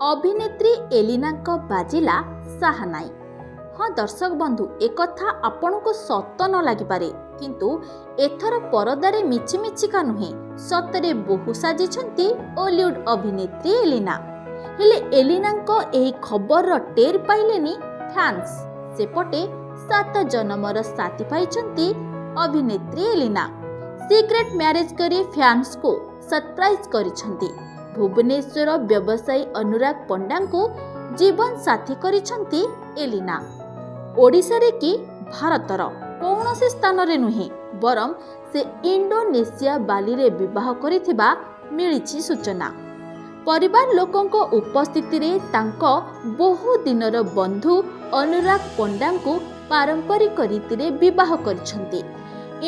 अभिनेत्री एलिना बाजिला साहानाई। हाँ दर्शक बंधु, एक आपण को सत न लगिपारे किंतु एथर परदारे मिछिमिछिका नुहे सतरे बहु साजिछंती बॉलीवुड अभिनेत्री एलिना। हेले एलिना एही खबर टेर पाइलेनी फैंस। सेपटे 7 जन्मर साथी पाइछंती अभिनेत्री एलिना। सीक्रेट मैरिज करी फैंस को सरप्राइज करिछंती। भुवनेश्वर व्यवसायी अनुराग पंडा को जीवन साथी करिछंती एलिना। ओडिशा रे कि भारतर कौनसी स्थान रे नुहे बरम से इंडोनेशिया बाली रे विवाह करिथिबा मिलिछि सूचना। परिवार लोकंको उपस्थिति रे तांको बहु दिनर बंधु अनुराग पंडा को पारंपरिक रीति रे विवाह करिछंती।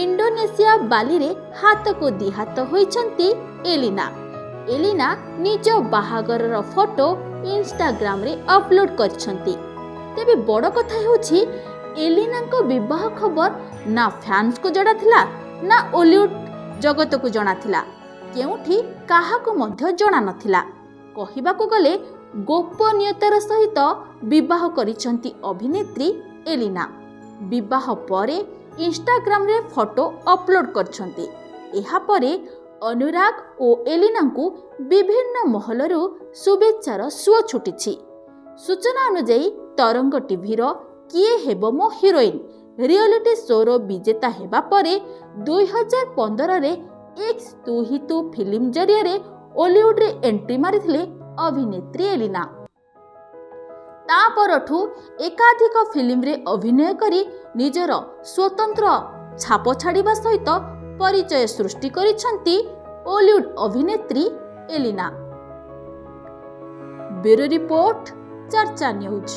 इंडोनेशिया बाली रे हाथ को दिहात होइछंती एलिना। एलिना निज बाहागर फोटो इंस्टाग्राम रे अपलोड करिछंती। तेबे बड़ कथा हेउछि एलिना को विवाह खबर ना फैंस को जड़ा थिला ना बॉलीवुड जगत को जଣା थिला, केउठी काहाको मध्य जଣା नथिला। कहिबाको गले गोपनीयतार सहित विवाह करिछंती अभिनेत्री एलिना। विवाह परे इंस्टाग्राम रे फोटो अपलोड करछंती। एहा परे अनुराग और एलिना को विभिन्न महलरू शुभेच्छार सुओ छुटिछि। सूचना अनुसार तरंग टीवीर किए हेबो मो हिरोइन रियलिटी शोर विजेता हेबा परे 2015 रे एक्स तू ही तू फिल्म जरिया रे बॉलीवुड रे एंट्री मारिथिले अभिनेत्री एलिना। तापरठू एकाधिक फिल्म रे अभिनय करी निजर स्वतंत्र छाप छाड़िबा सहित परिचय सृष्टि करिछंती बॉलीवुड अभिनेत्री एलिना। ब्यूरो रिपोर्ट चर्चा न्यूज।